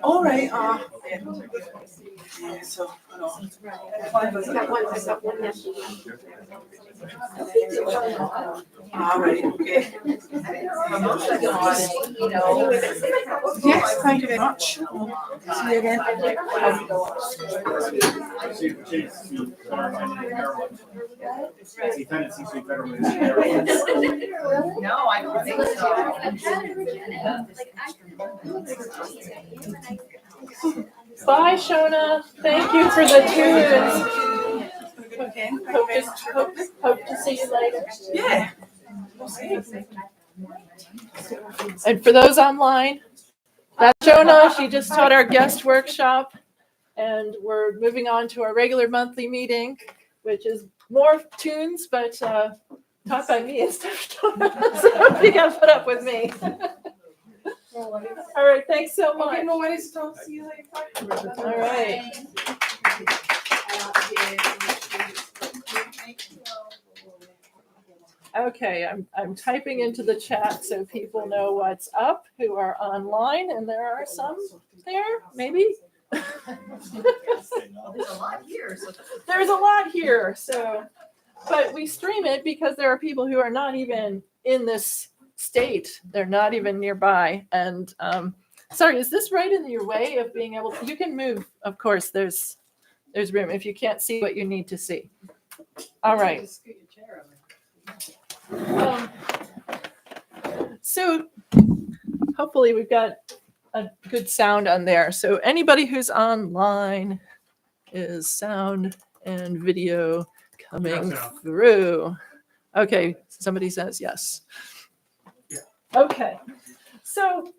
All right. So, all right. Okay. Yes, thank you very much. See you again. No, I don't think so. Bye, Shona. Thank you for the tunes. Hope to see you later. Yeah. And for those online, that's Shona. She just taught our guest workshop. And we're moving on to our regular monthly meeting, which is more tunes, but taught by me instead of Shona. So you got to put up with me. All right, thanks so much. Okay, no worries. Talk to you later. All right. Okay, I'm typing into the chat so people know what's up who are online, and there are some there, maybe. There's a lot here. There's a lot here, so, but we stream it because there are people who are not even in this state. They're not even nearby. And sorry, is this right in your way of being able to, you can move, of course, there's room if you can't see what you need to see. All right. So hopefully we've got a good sound on there. So anybody who's online, is sound and video coming through? Okay, somebody says yes. Okay, so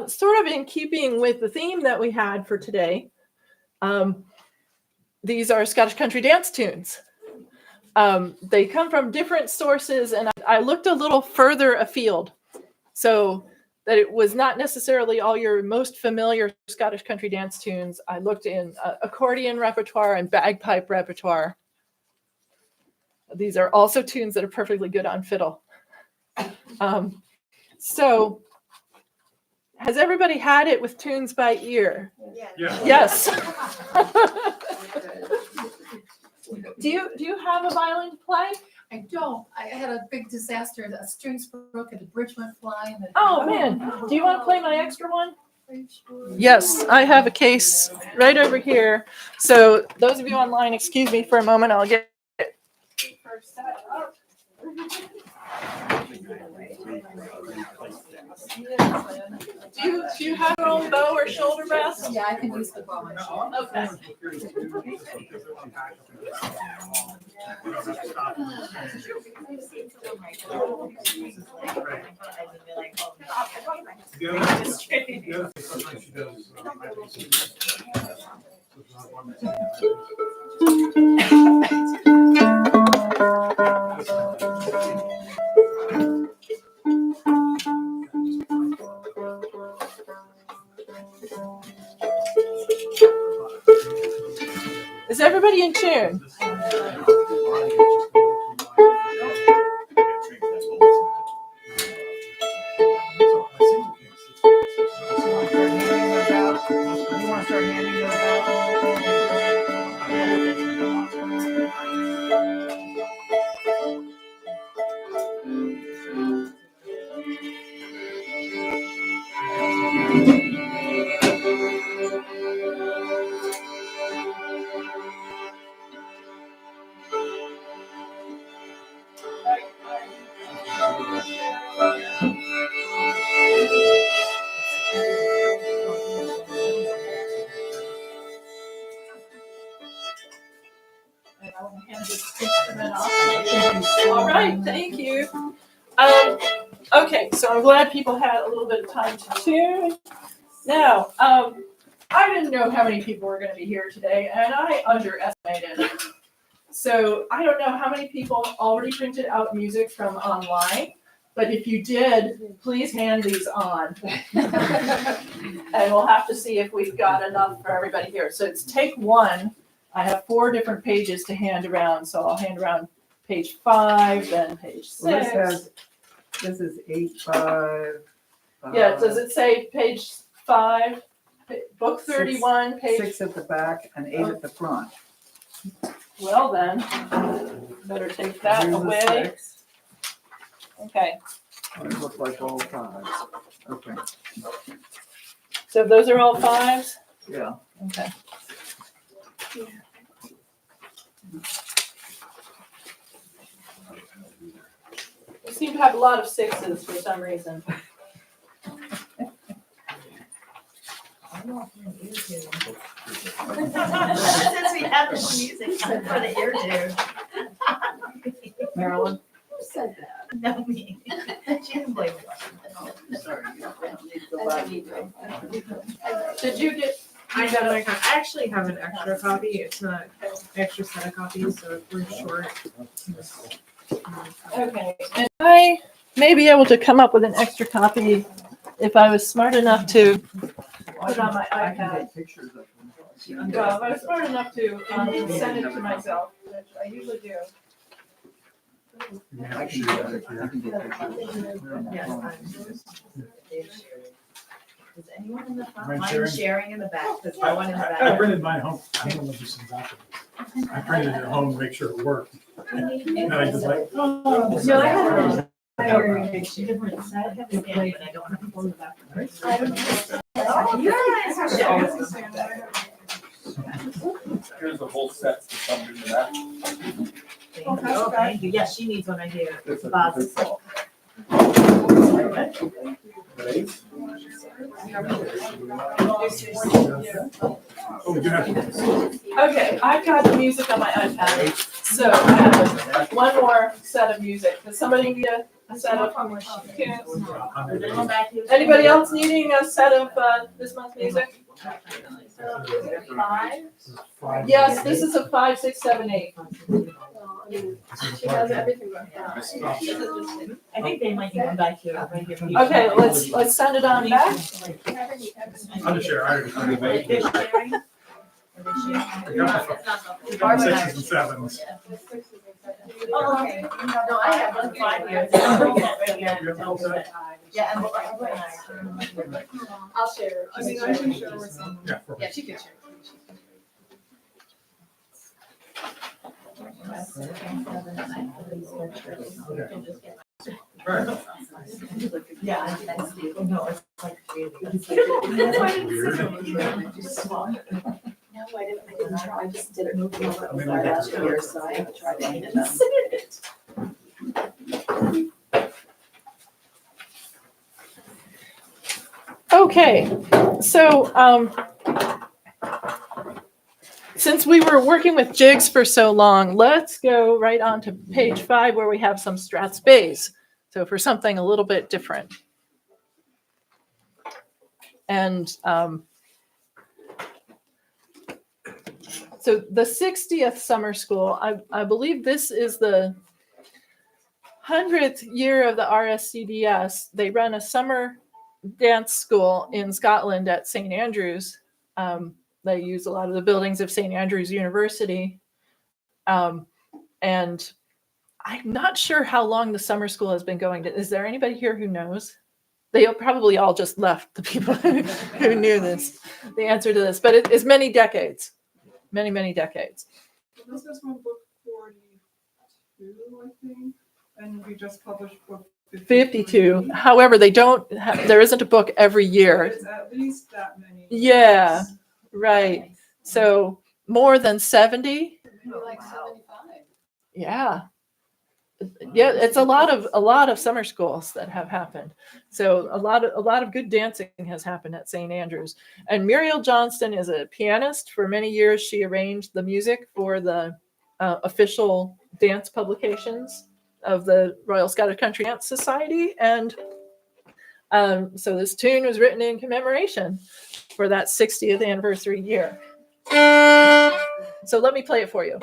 sort of in keeping with the theme that we had for today, these are Scottish country dance tunes. They come from different sources, and I looked a little further afield, so that it was not necessarily all your most familiar Scottish country dance tunes. I looked in accordion repertoire and bagpipe repertoire. These are also tunes that are perfectly good on fiddle. So has everybody had it with tunes by ear? Yeah. Yes. Do you have a violin to play? I don't. I had a big disaster. The strings broke and the bridge went flying. Oh man, do you want to play my extra one? Yes, I have a case right over here. So those of you online, excuse me for a moment. I'll get it first set up. Do you have your own bow or shoulder rest? Yeah, I can use the bow and shoulder. Okay. Is everybody in tune? All right, thank you. Okay, so I'm glad people had a little bit of time to tune. Now, I didn't know how many people were going to be here today, and I underestimated. So I don't know how many people already printed out music from online, but if you did, please hand these on. And we'll have to see if we've got enough for everybody here. So it's take one. I have 4 different pages to hand around, so I'll hand around page 5, then page 6. Well, this is 8-5. Yeah, does it say page 5, book 31, page? 6 at the back and 8 at the front. Well then, better take that Here's the away. 6. Okay, It looks like all 5s. Okay, so those are all 5s? yeah. Okay. We seem to have a lot of 6s for some reason. Since we have this music for the ear dude. Marilyn? Who said that? No, me. She can blame me. Did you get, I actually have an extra copy. It's not an extra set of copies, so if we're short. okay, and I may be able to come up with an extra copy if I was smart enough to put it on my I can iPad. get pictures of them. Well, if I was smart enough to send it to myself, which I usually do. I can do that. I can get pictures. Is anyone in the front? Am I Mine sharing? is sharing in the back, there's no one in the I back. printed mine home. I don't know if this is afterwards. I printed it at home to make sure it worked. And I just like, No, I have a different set, I have a scan, but I don't have to pull the back. Oh, you guys are Here's the whole set to come in the back. Thank you. Yes, she needs one right here. This is- Bob. this is all. oh, we do have. Okay, I've got the music on my iPad, so I have one more set of music. Does somebody need a set of tunes? Anybody else needing a set of this month's music? 5? Yes, this is a 5, 6, 7, 8. She has everything right now. I think they might be one back here, right here. Okay, let's send it on back. I'll just share. I already printed They're it. sharing? Are they sharing? Sixes and sevens. Oh, okay. No, I have one 5 years. Yeah, and I'll share. I mean, I can share with someone. Yeah. perfect. Yeah, she can share. Right. Yeah. No, it's like. No, I didn't try, I just did it last year, so I haven't tried any of them. Okay, so since we were working with jigs for so long, let's go right on to page 5 where we have some Strat Bays. So for something a little bit different. And so the 60th summer school, I believe this is the 100th year of the RSCDS. They run a summer dance school in Scotland at St. Andrews. They use a lot of the buildings of St. Andrews University. And I'm not sure how long the summer school has been going. Is there anybody here who knows? They probably all just left, the people who knew this, the answer to this. But it is many decades, many, many decades. This is from book 42, I think, and we just published book 52. However, they don't have, there isn't a book every year. It's at least that many. Yeah, right. So more than 70? Like 75. Yeah. Yeah, it's a lot of summer schools that have happened. So a lot of good dancing has happened at St. Andrews. And Muriel Johnston is a pianist. For many years, she arranged the music for the official dance publications of the Royal Scottish Country Dance Society. And so this tune was written in commemoration for that 60th anniversary year. So let me play it for you.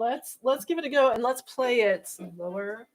let's give it a go and let's play it slower.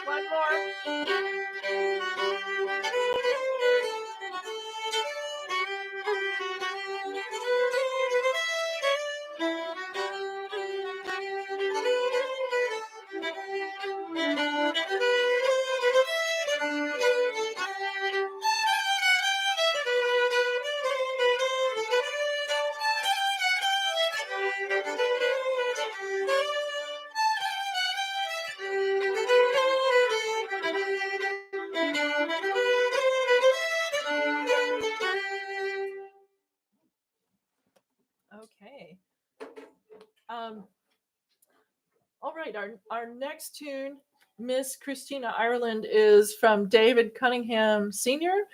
One more. Okay. All right, our next tune, Miss Christina Ireland, is from David Cunningham Sr.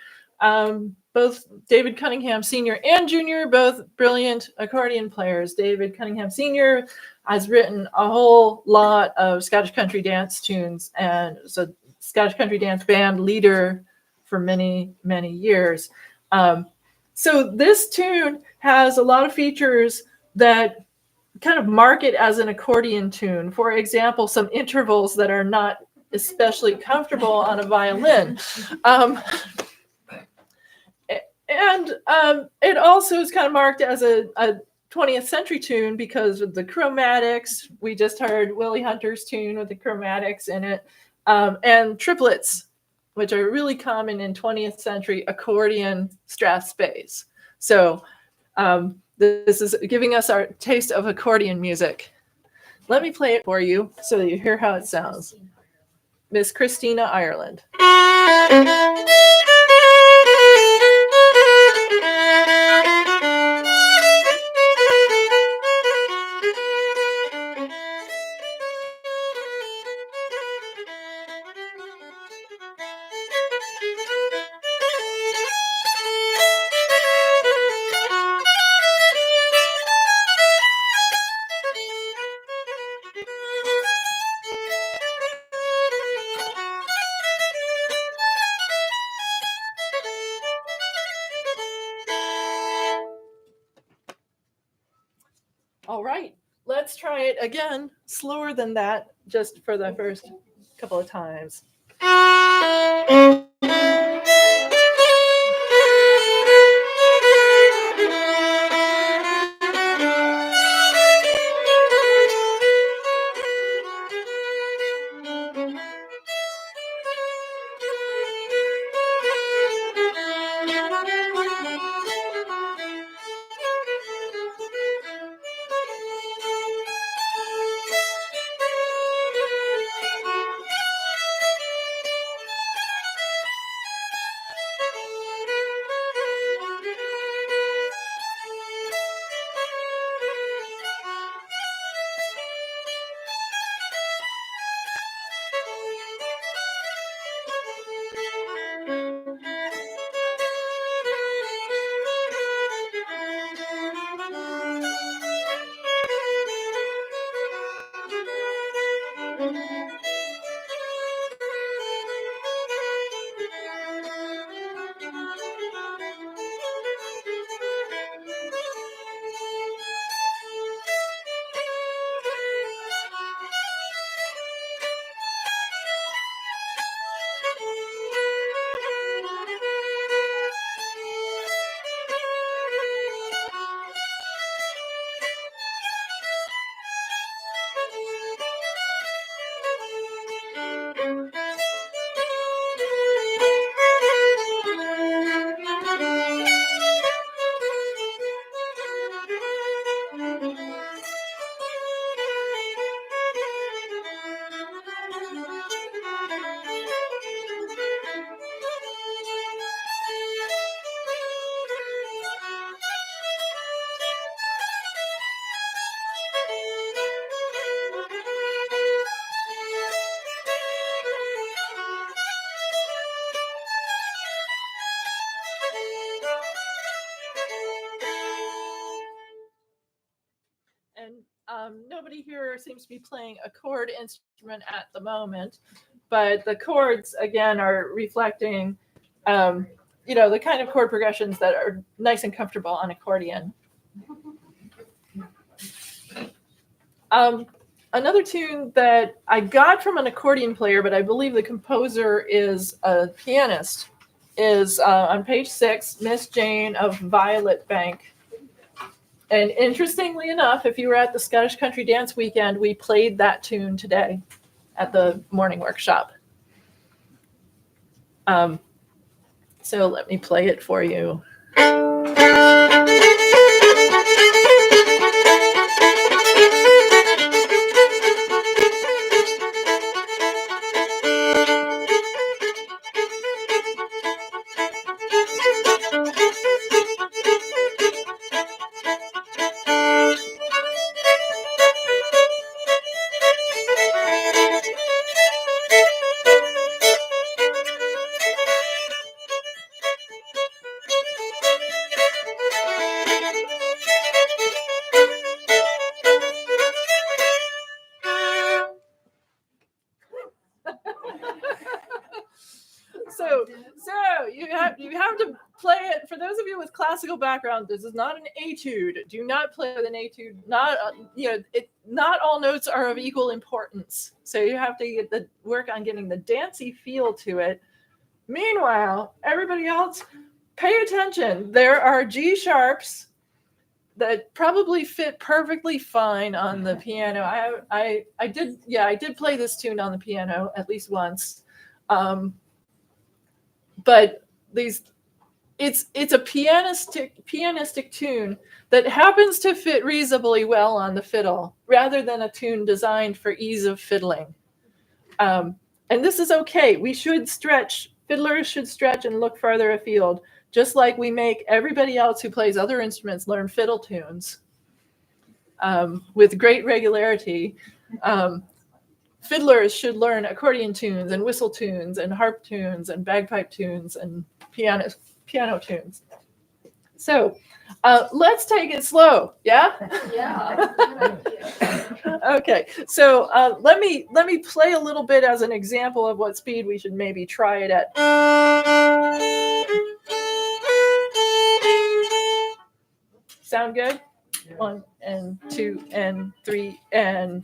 Both David Cunningham Sr. and Jr., both brilliant accordion players. David Cunningham Sr. has written a whole lot of Scottish country dance tunes and is a Scottish country dance band leader for many, many years. So this tune has a lot of features that kind of mark it as an accordion tune. For example, some intervals that are not especially comfortable on a violin. It also is kind of marked as a 20th century tune because of the chromatics. We just heard Willie Hunter's tune with the chromatics in it, and triplets, which are really common in 20th century accordion Strath space. So this is giving us our taste of accordion music. Let me play it for you so that you hear how it sounds. Miss Christina Ireland. All right, let's try it again, slower than that, just for the first couple of times. and nobody here seems to be playing a chord instrument at the moment, but the chords again are reflecting, the kind of chord progressions that are nice and comfortable on accordion. Another tune that I got from an accordion player, but I believe the composer is a pianist, is on page 6, Miss Jane of Violet Bank. And interestingly enough, if you were at the Scottish Country Dance Weekend, we played that tune today at the morning workshop. So let me play it for you. So you have to play it. For those of you with classical background, this is not an etude. Do not play with an etude. Not not all notes are of equal importance. So you have to get work on getting the dancey feel to it. Meanwhile, everybody else, pay attention. There are G sharps that probably fit perfectly fine on the piano. I did play this tune on the piano at least once. But it's a pianistic tune that happens to fit reasonably well on the fiddle, rather than a tune designed for ease of fiddling. And this is okay. We should stretch. Fiddlers should stretch and look farther afield, just like we make everybody else who plays other instruments learn fiddle tunes with great regularity. Fiddlers should learn accordion tunes and whistle tunes and harp tunes and bagpipe tunes and piano tunes. So let's take it slow. Yeah? Yeah. Okay. So let me play a little bit as an example of what speed we should maybe try it at. Sound good? 1 and 2 and 3 and.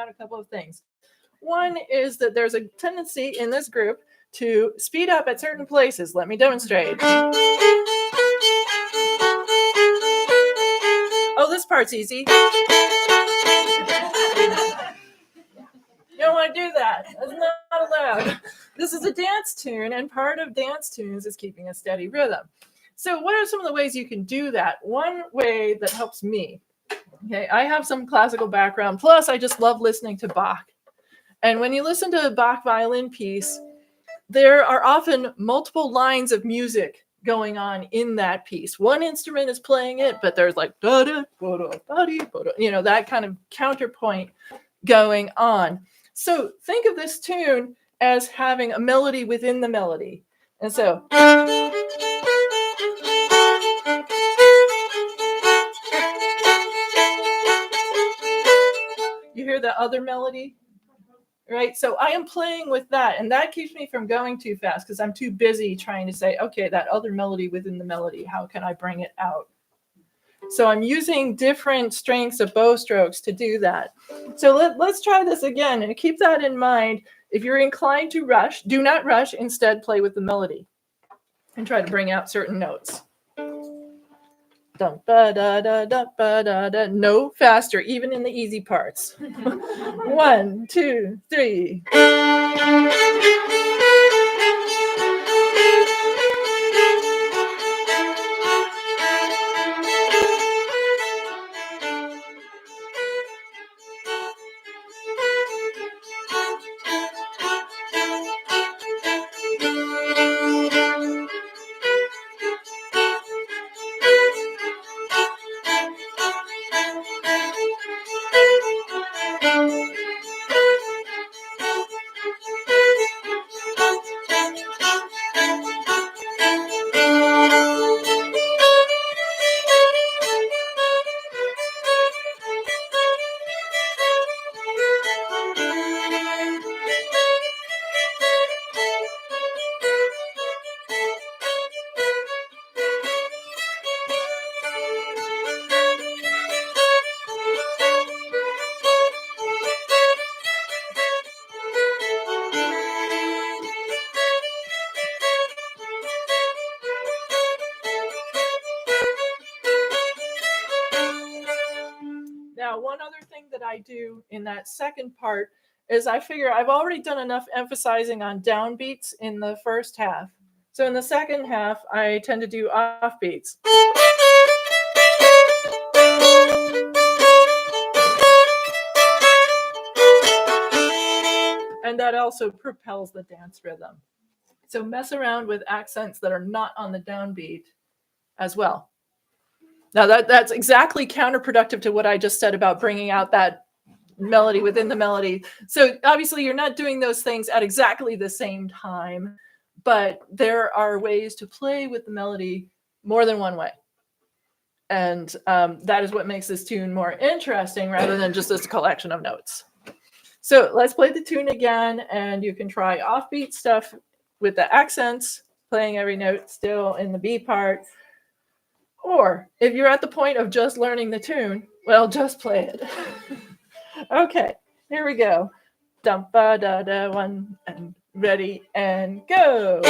out a couple of things. One is that there's a tendency in this group to speed up at certain places. Let me demonstrate. Oh, this part's easy. You don't want to do that. That's not allowed. This is a dance tune, and part of dance tunes is keeping a steady rhythm. So what are some of the ways you can do that? One way that helps me, okay, I have some classical background, plus I just love listening to Bach. And when you listen to a Bach violin piece, there are often multiple lines of music going on in that piece. One instrument is playing it, but there's like da-da, da-da, da-da, da-da, you know, that kind of counterpoint going on. So think of this tune as having a melody within the melody. And so you hear the other melody, right? So I am playing with that, and that keeps me from going too fast because I'm too busy trying to say, okay, that other melody within the melody, how can I bring it out? So I'm using different strengths of bow strokes to do that. So let's try this again, and keep that in mind. If you're inclined to rush, do not rush. Instead, play with the melody and try to bring out certain notes. Dum, ba, da, da, da, ba, da, da. No faster, even in the easy parts. 1, 2, 3. Now, one other thing that I do in that second part is I figure I've already done enough emphasizing on downbeats in the first half. So in the second half, I tend to do offbeats. And that also propels the dance rhythm. So mess around with accents that are not on the downbeat as well. Now that's exactly counterproductive to what I just said about bringing out that melody within the melody. So obviously you're not doing those things at exactly the same time, but there are ways to play with the melody more than one way. And that is what makes this tune more interesting rather than just this collection of notes. So let's play the tune again, and you can try offbeat stuff with the accents, playing every note still in the B part. Or if you're at the point of just learning the tune, well, just play it. Okay, here we go. Dum ba da da, 1 and ready and go.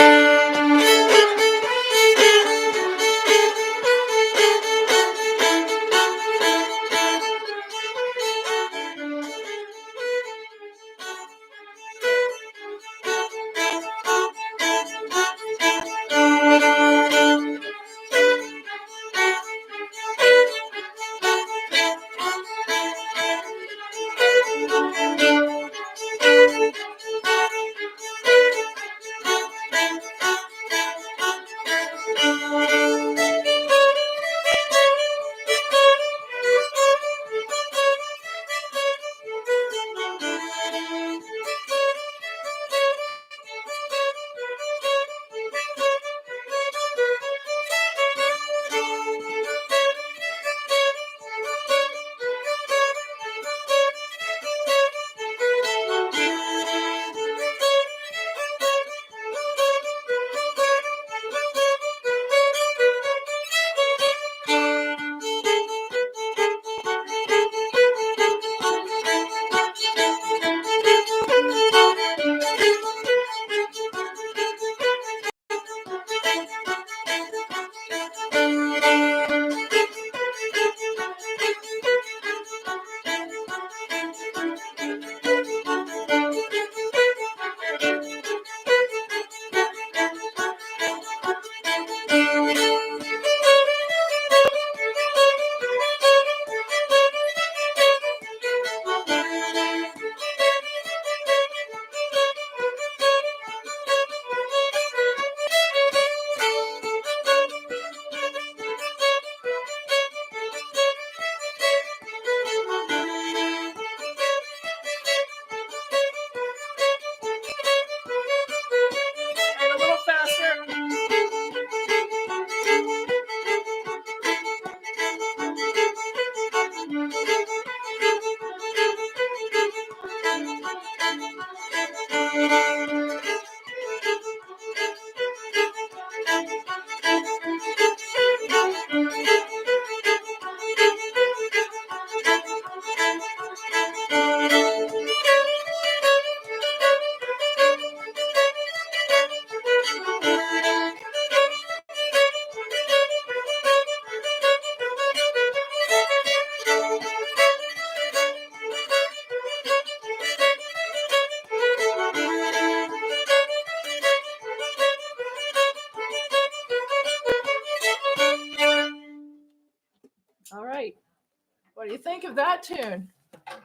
do you think of that tune?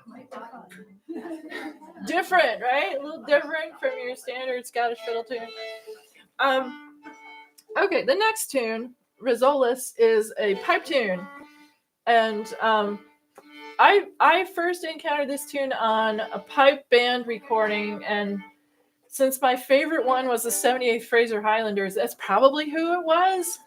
My God. Different, right? A little different from your standard Scottish fiddle tune. Okay, the next tune, Risolis, is a pipe tune. And I first encountered this tune on a pipe band recording, and since my favorite one was the 78th Fraser Highlanders, that's probably who it was,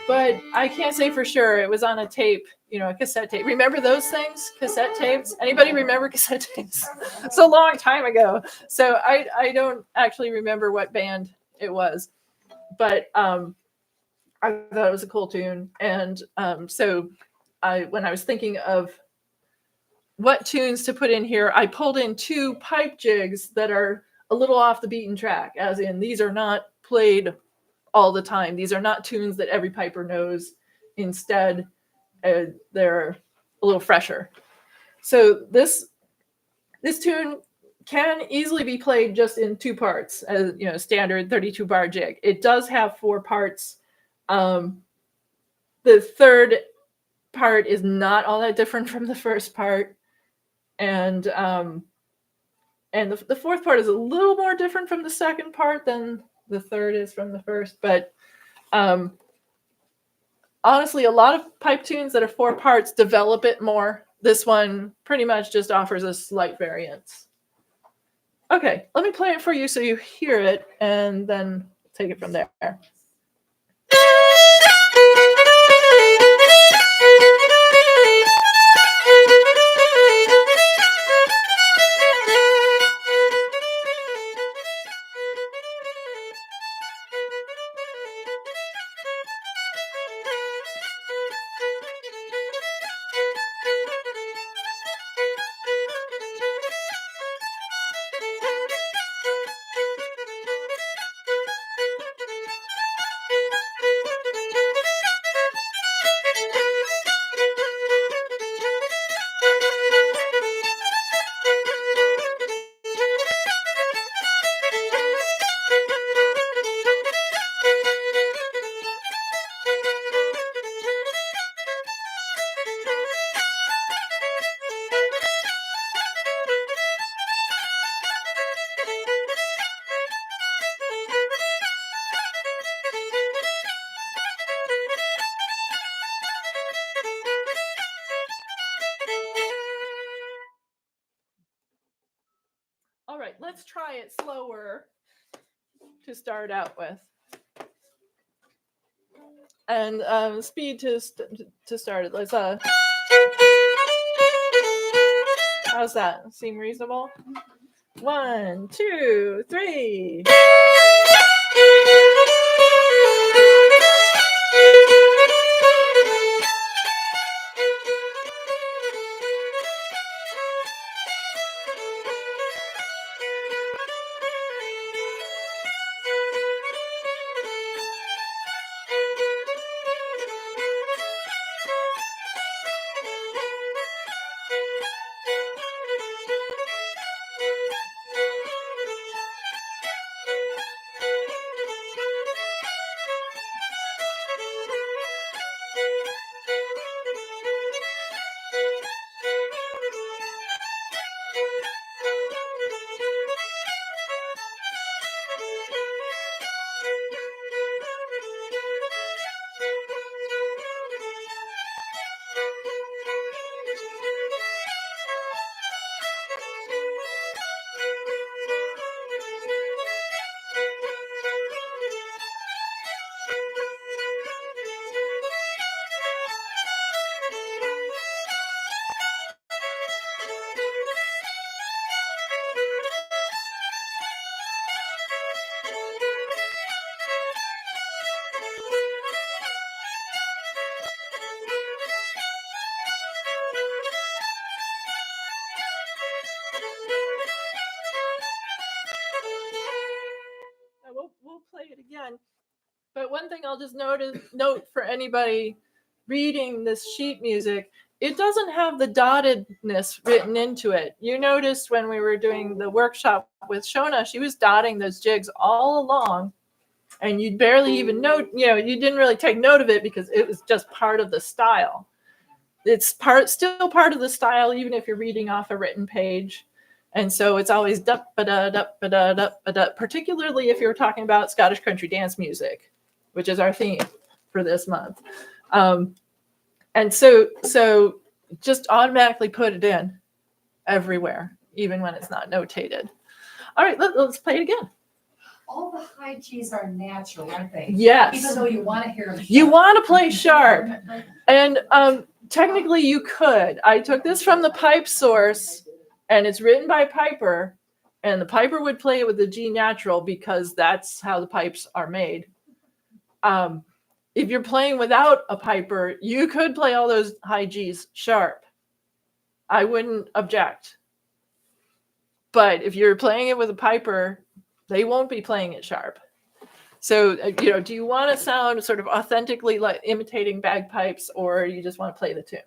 but I can't say for sure. It was on a tape, a cassette tape. Remember those things? Cassette tapes? Anybody remember cassette tapes? It's a long time ago. So I don't actually remember what band it was, but I thought it was a cool tune. And so when I was thinking of what tunes to put in here, I pulled in 2 pipe jigs that are a little off the beaten track, as in these are not played all the time. These are not tunes that every piper knows. Instead, they're a little fresher. So this tune can easily be played just in 2 parts, as standard 32 bar jig. It does have 4 parts. The third part is not all that different from the first part, and the fourth part is a little more different from the second part than the third is from the first. But honestly, a lot of pipe tunes that are 4 parts develop it more. This one pretty much just offers a slight variance. Okay, let me play it for you so you hear it, and then take it from there. All right, let's try it slower to start out with. And speed to start it. Let's how's that? Seem reasonable? 1, 2, 3. We'll play it again. But one thing I'll just note for anybody reading this sheet music, it doesn't have the dottedness written into it. You noticed when we were doing the workshop with Shona, she was dotting those jigs all along, and you'd barely even note, you didn't really take note of it because it was just part of the style. it's still part of the style, even if you're reading off a written page. And so it's always da-ba-da-da-ba-da-da-ba-da, particularly if you're talking about Scottish country dance music, which is our theme for this month. And so just automatically put it in everywhere, even when it's not notated. All right, let's play it again. All the high G's are natural, aren't they? Yes. Even though you want to hear them. You want to play sharp. And technically you could. I took this from the pipe source, and it's written by Piper, and the Piper would play it with the G natural because that's how the pipes are made. If you're playing without a Piper, you could play all those high G's sharp. I wouldn't object. But if you're playing it with a Piper, they won't be playing it sharp. So, do you want to sound sort of authentically like imitating bagpipes, or you just want to play the tune?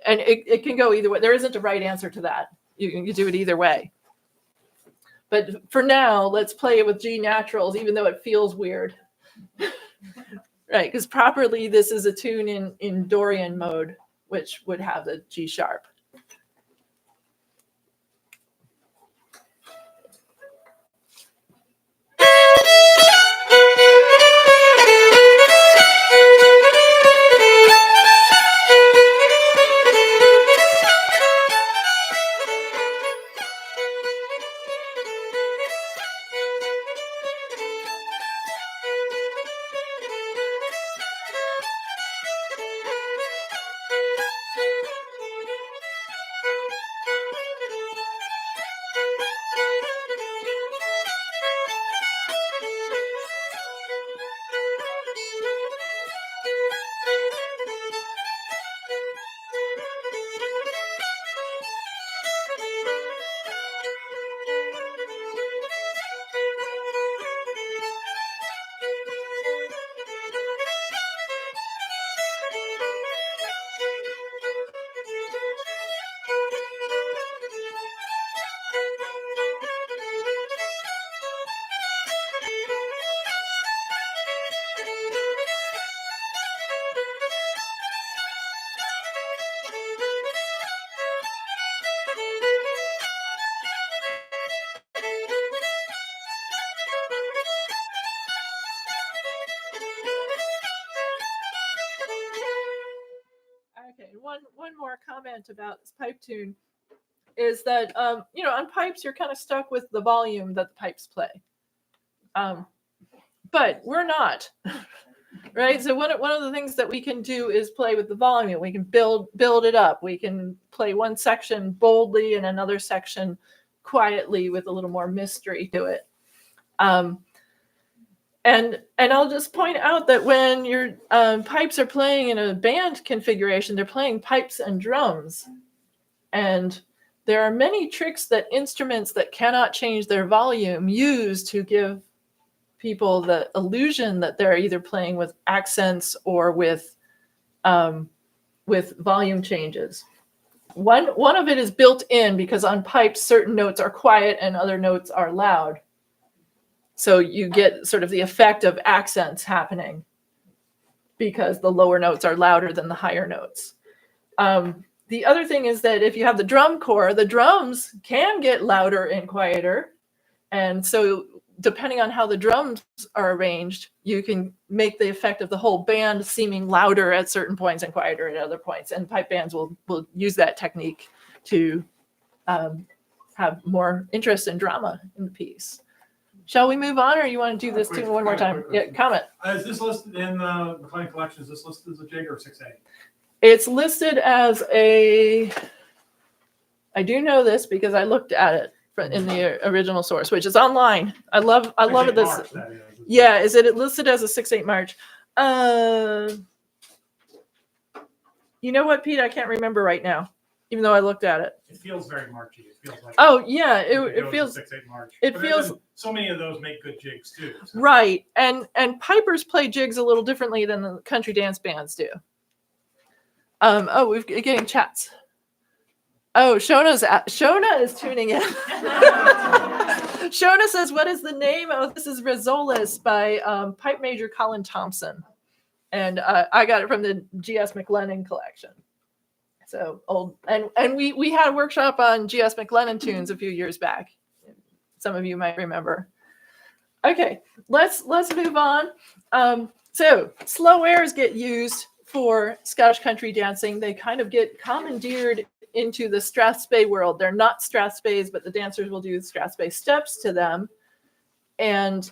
And it can go either way. There isn't a right answer to that. You can do it either way. But for now, let's play it with G naturals, even though it feels weird. Right, because properly this is a tune in Dorian mode, which would have the G sharp. Okay, one more comment about this pipe tune is that on pipes you're kind of stuck with the volume that the pipes play, but we're not, right? So one of the things that we can do is play with the volume. We can build it up. We can play one section boldly and another section quietly with a little more mystery to it. And I'll just point out that when your pipes are playing in a band configuration, they're playing pipes and drums. And there are many tricks that instruments that cannot change their volume use to give people the illusion that they're either playing with accents or with volume changes. One of it is built in because on pipes, certain notes are quiet and other notes are loud. So you get sort of the effect of accents happening because the lower notes are louder than the higher notes. The other thing is that if you have the drum corps, the drums can get louder and quieter. And so depending on how the drums are arranged, you can make the effect of the whole band seeming louder at certain points and quieter at other points. And pipe bands will use that technique to have more interest and drama in the piece. Shall we move on, or you want to do this tune one more time? Yeah, comment. Is this listed in the McLean collection? Is this listed as a jig or 6/8? It's listed as a, I do know this because I looked at it in the original source, which is online. I love it. This, March, that is. yeah, is it listed as a 6/8 March? You know what, Pete? I can't remember right now, even though I looked at it. It feels very Marchy. It feels like. Oh yeah, it feels 6/8 March. it But feels- then so many of those make good jigs too. So. right. And pipers play jigs a little differently than the country dance bands do. Oh, we're getting chats. Oh, Shona is tuning in. Shona says, "What is the name?" Oh, this is Risolis by pipe major Colin Thompson, and I got it from the G.S. McLennan collection. So old, and we had a workshop on G.S. McLennan tunes a few years back. Some of you might remember. Okay, let's move on. So slow airs get used for Scottish country dancing. They kind of get commandeered into the strathspey world. They're not strathspeys, but the dancers will do strathspey steps to them, and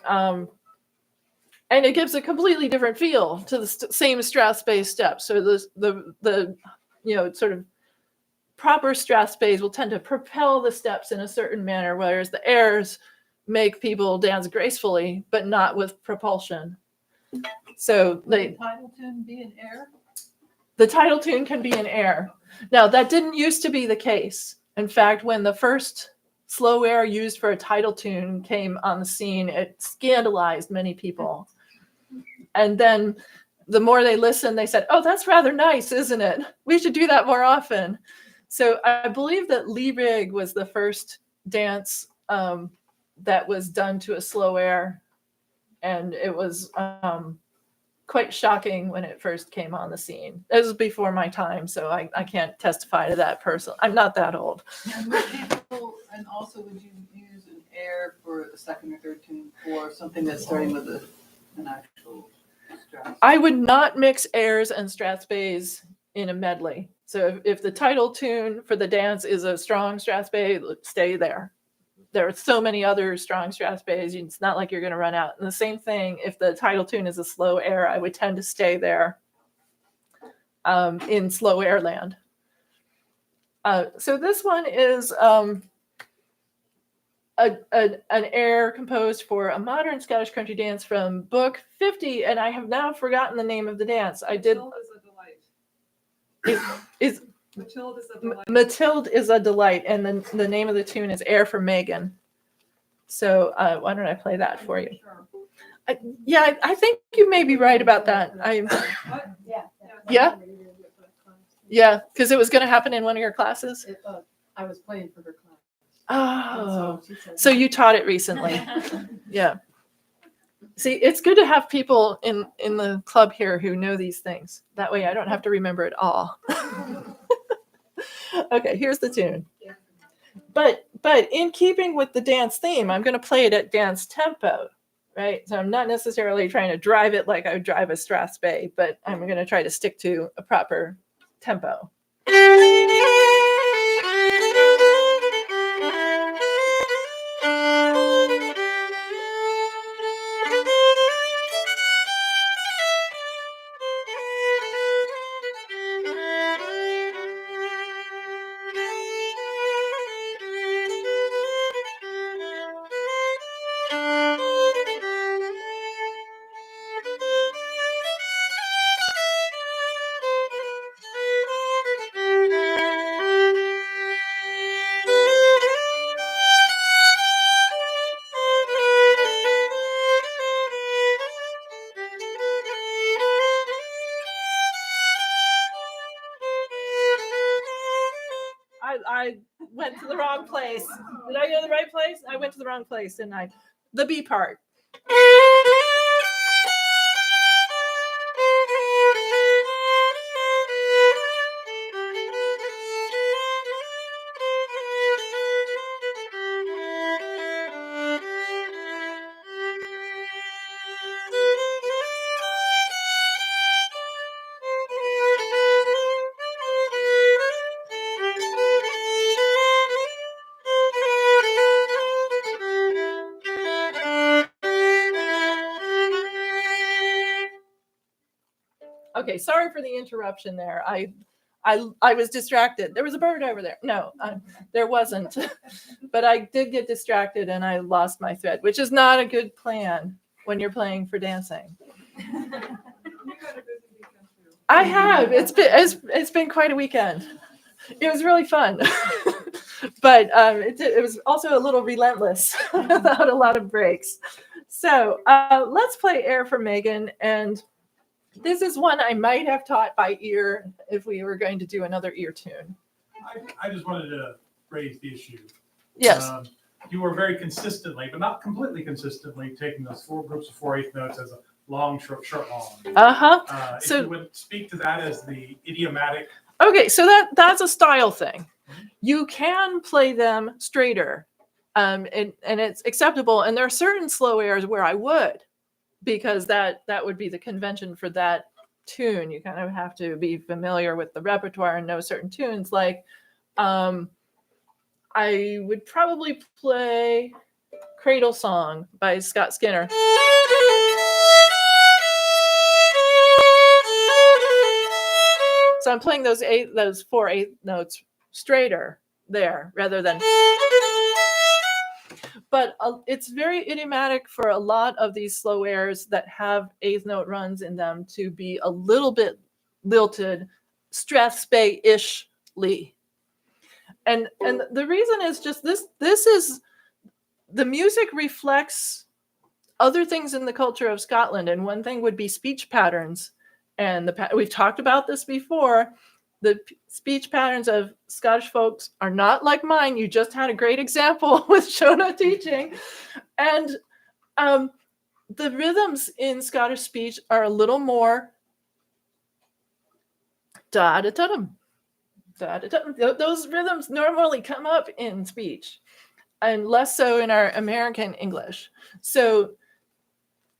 it gives a completely different feel to the same strathspey steps. So the sort of proper strathspeys will tend to propel the steps in a certain manner, whereas the airs make people dance gracefully, but not with propulsion. So the title tune be in air? The title tune can be in air. Now, that didn't used to be the case. In fact, when the first slow air used for a title tune came on the scene, it scandalized many people. And then the more they listened, they said, oh, that's rather nice, isn't it? We should do that more often. So I believe that Liebig was the first dance that was done to a slow air. And it was quite shocking when it first came on the scene. It was before my time, so I can't testify to that person. I'm not that old. And also, would you use an air for a second or third tune for something that's starting with an actual strath? I would not mix airs and strathspeys in a medley. So if the title tune for the dance is a strong strathspey, stay there. There are so many other strong strathspeys. It's not like you're going to run out. And the same thing, if the title tune is a slow air, I would tend to stay there in slow air land. So this one is an air composed for a modern Scottish country dance from Book 50, and I have now forgotten the name of the dance. I did. Matilde is a delight. Matilde is a delight, and then the name of the tune is Air for Megan. So why don't I play that for you? I think you may be right about that. Yeah, because it was going to happen in one of your classes. I was playing for her class. Oh, so you taught it recently. Yeah. See, it's good to have people in the club here who know these things. That way I don't have to remember it all. Okay, here's the tune. But in keeping with the dance theme, I'm going to play it at dance tempo, right? So I'm not necessarily trying to drive it like I would drive a strathspey, but I'm going to try to stick to a proper tempo. I went to the wrong place. Did I go to the right place? I went to the wrong place, didn't I? The B part. Okay, sorry for the interruption there. I was distracted. There was a bird over there. No, there wasn't. But I did get distracted and I lost my thread, which is not a good plan when you're playing for dancing. I have. It's been quite a weekend. It was really fun. But it was also a little relentless without a lot of breaks. So let's play Air for Megan. And this is one I might have taught by ear if we were going to do another ear tune. I just wanted to raise the issue. Yes. You were very consistently, but not completely consistently, taking those 4 groups of 4/8 notes as a long, short, short, long. Uh-huh. If So you would speak to that as the idiomatic Okay, so that's a style thing. You can play them straighter, and it's acceptable. And there are certain slow airs where I would, because that would be the convention for that tune. You kind of have to be familiar with the repertoire and know certain tunes. Like, I would probably play Cradle Song by Scott Skinner. So I'm playing those 4/8 notes straighter there rather than. But it's very idiomatic for a lot of these slow airs that have eighth note runs in them to be a little bit lilted, Strathspey-ishly. And the reason is just this is the music reflects other things in the culture of Scotland, and one thing would be speech patterns. And we've talked about this before. The speech patterns of Scottish folks are not like mine. You just had a great example with Shona teaching. And the rhythms in Scottish speech are a little more da-da-da-dum, da-da-da-dum. Those rhythms normally come up in speech, and less so in our American English. So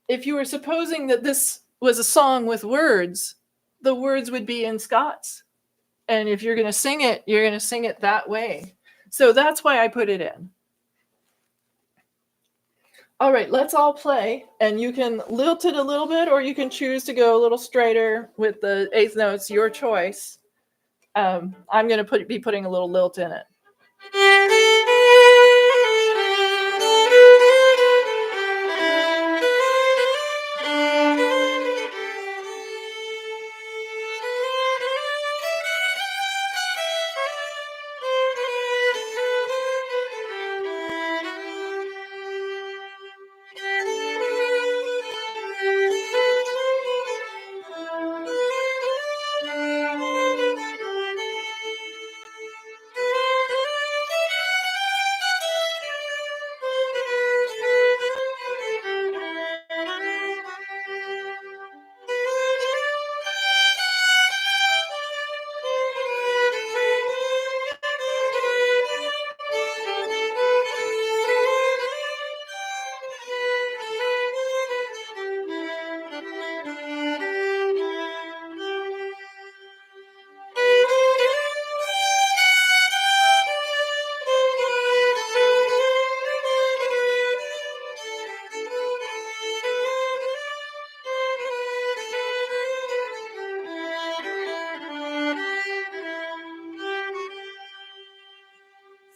if you were supposing that this was a song with words, the words would be in Scots. And if you're going to sing it, you're going to sing it that way. So that's why I put it in. All right, let's all play. And you can lilt it a little bit, or you can choose to go a little straighter with the eighth notes, your choice. I'm going to be putting a little lilt in it.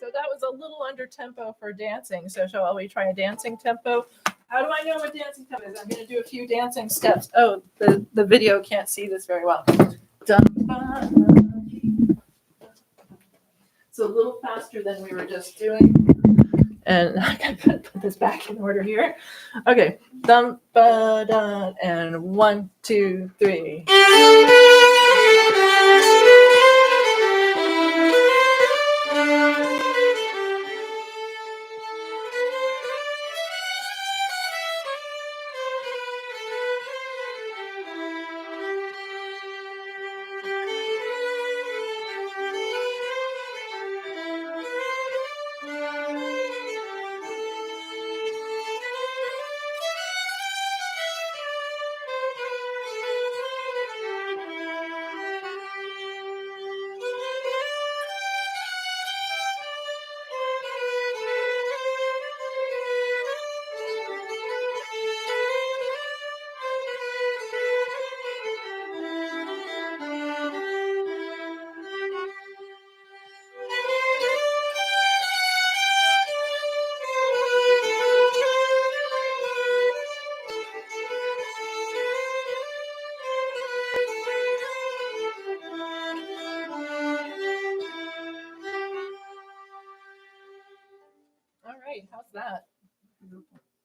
So that was a little under tempo for dancing. So shall we try a dancing tempo? How do I know what dancing tempo is? I'm going to do a few dancing steps. Oh, the video can't see this very well. It's a little faster than we were just doing. And I gotta put this back in order here. Okay. Dum ba da, and 1, 2, 3. All right, how's that?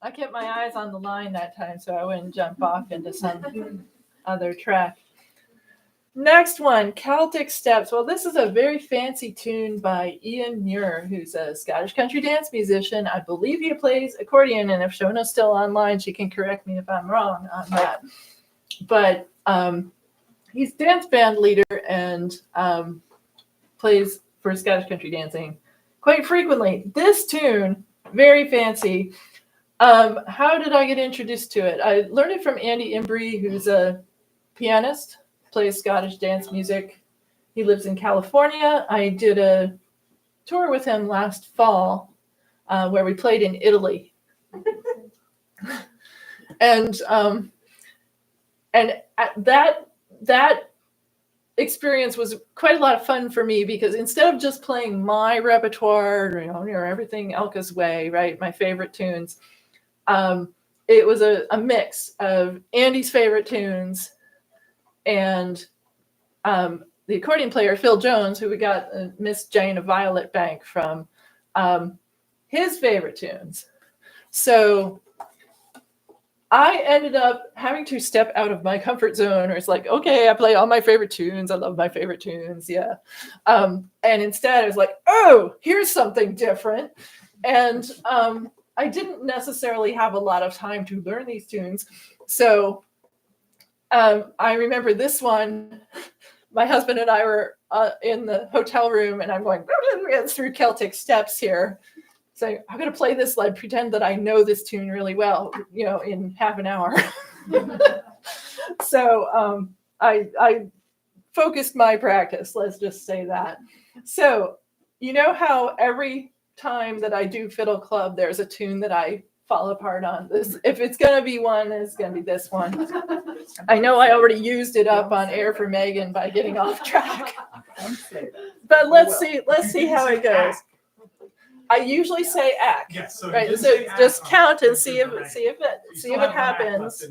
I kept my eyes on the line that time so I wouldn't jump off into some other track. Next one, Celtic Steps. Well, this is a very fancy tune by Ian Muir, who's a Scottish country dance musician. I believe he plays accordion, and if Shona's still online, she can correct me if I'm wrong on that. But he's dance band leader and plays for Scottish country dancing quite frequently. This tune, very fancy. How did I get introduced to it? I learned it from Andy Embry, who's a pianist, plays Scottish dance music. He lives in California. I did a tour with him last fall where we played in Italy. And that experience was quite a lot of fun for me because instead of just playing my repertoire, or everything Elke's way, right, my favorite tunes, it was a mix of Andy's favorite tunes and the accordion player, Phil Jones, who we got Miss Jane of Violet Bank from, his favorite tunes. So I ended up having to step out of my comfort zone, or it's like, okay, I play all my favorite tunes. I love my favorite tunes. Yeah. And instead I was like, oh, here's something different. And I didn't necessarily have a lot of time to learn these tunes. So I remember this one, my husband and I were in the hotel room and I'm going through Celtic steps here. So I'm going to play this, like pretend that I know this tune really well, in half an hour. So I focused my practice, let's just say that. So you know how every time that I do Fiddle Club, there's a tune that I fall apart on. This, if it's going to be one, it's going to be this one. I know I already used it up on Air for Megan by getting off track. But let's see how it goes. I usually say ack. Yes, so right. you So say just ack count on and see if right. it happens.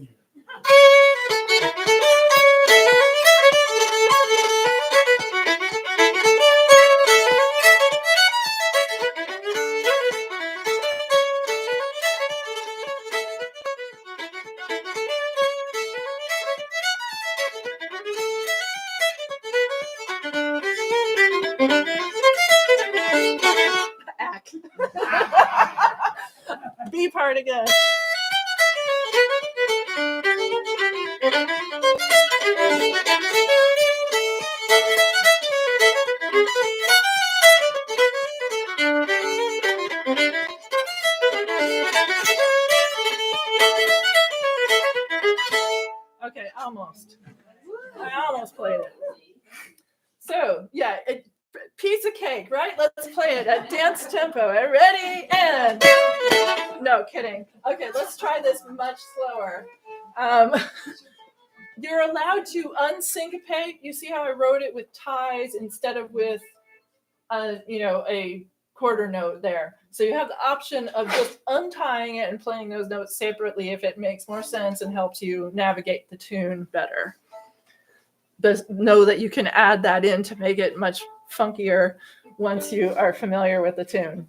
Ack. B part again. Okay, almost. I almost played it. So yeah, piece of cake, right? Let's play it at dance tempo. Ready and no kidding. Okay, let's try this much slower. You're allowed to unsyncopate. You see how I wrote it with ties instead of with a quarter note there. So you have the option of just untying it and playing those notes separately if it makes more sense and helps you navigate the tune better. But know that you can add that in to make it much funkier once you are familiar with the tune.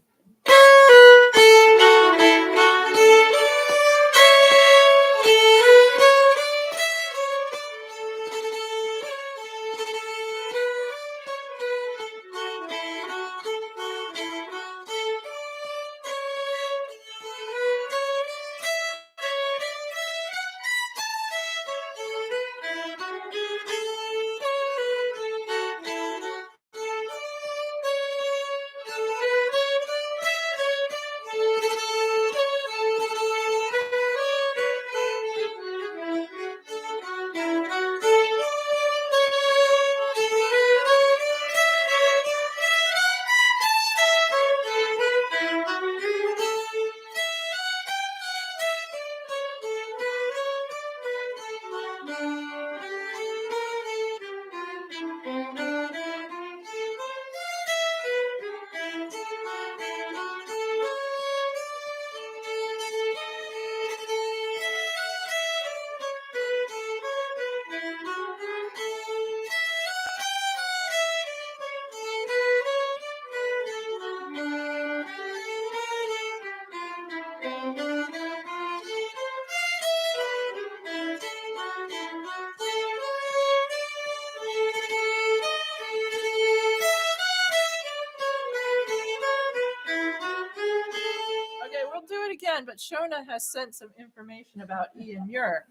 again, but Shona has sent some information about Ian Muir.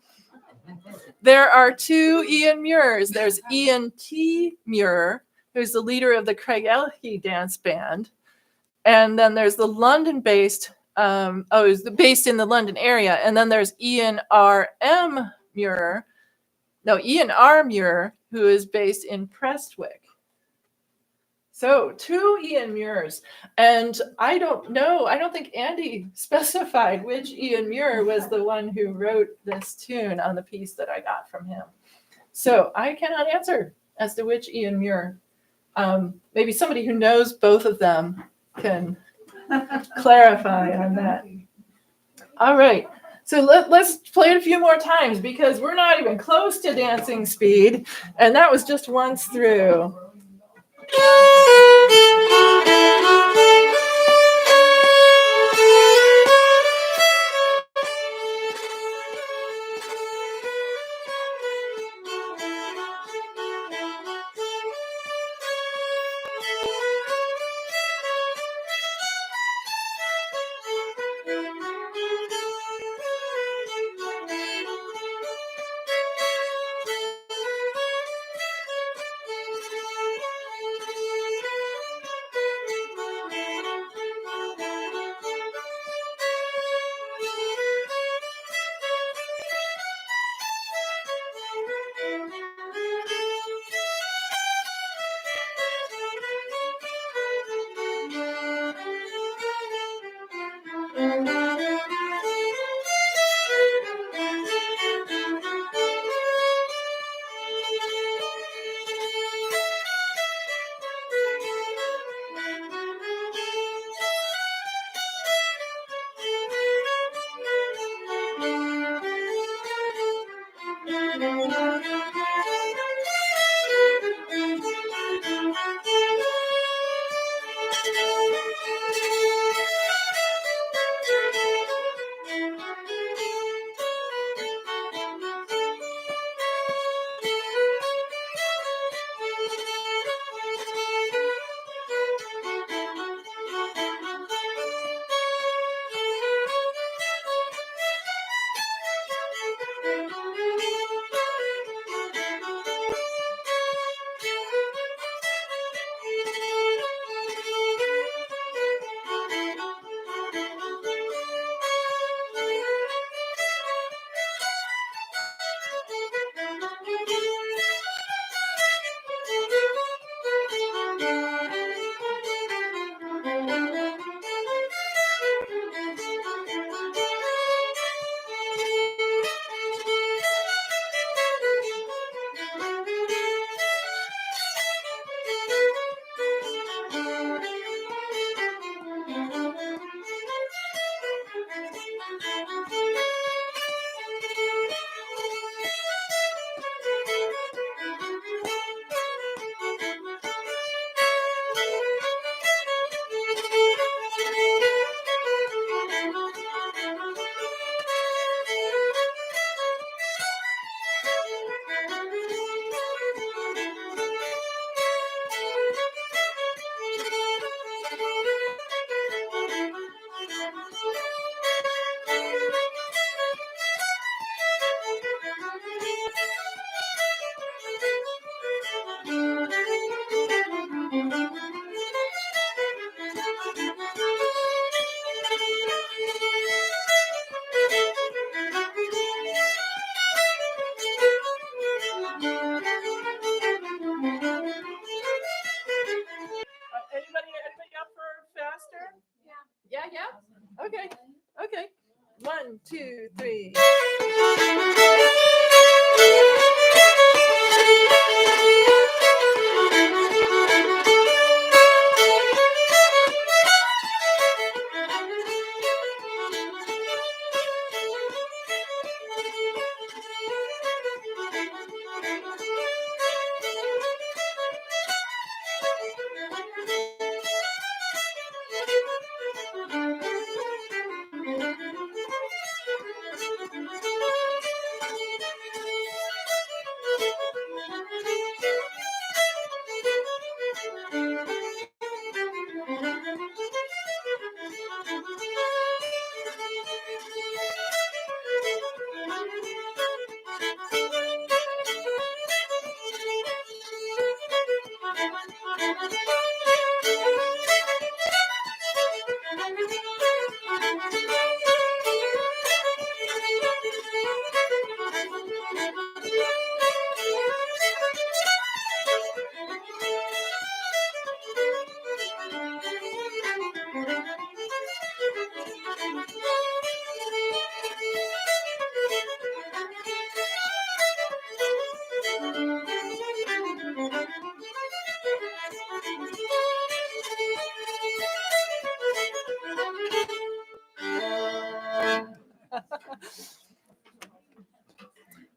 There are two Ian Muirs. There's Ian T. Muir, who's the leader of the Craig Elke dance band. And then there's the London-based, based in the London area. And then there's Ian R. Muir, who is based in Prestwick. So 2 Ian Muirs. And I don't think Andy specified which Ian Muir was the one who wrote this tune on the piece that I got from him. So I cannot answer as to which Ian Muir. Maybe somebody who knows both of them can clarify on that. All right. So let's play it a few more times because we're not even close to dancing speed. And that was just once through.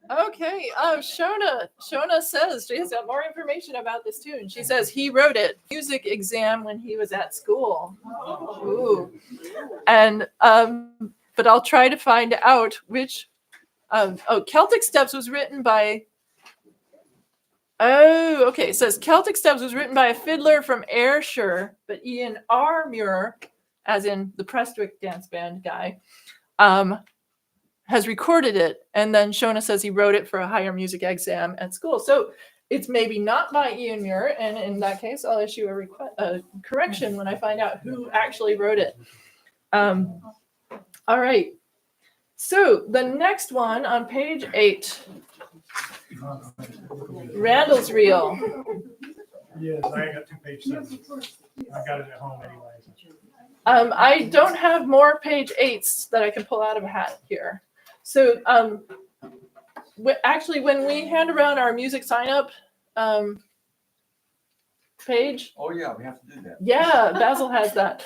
Okay, Shona says she has got more information about this tune. She says he wrote it music exam when he was at school. Ooh. And but I'll try to find out which Celtic Steps was written by okay, it says Celtic Steps was written by a fiddler from Ayrshire, but Ian R. Muir, as in the Prestwick dance band guy, has recorded it, and then Shona says he wrote it for a higher music exam at school. So it's maybe not by Ian Muir, and in that case, I'll issue a correction when I find out who actually wrote it. All right. So the next one on page 8, Randall's Reel. Yes, I got 2 page 7. I got it at home anyway. I don't have more page 8s that I can pull out of a hat here. So actually, when we hand around our music sign up page, Oh, yeah, we have to do that. yeah, Basil has that.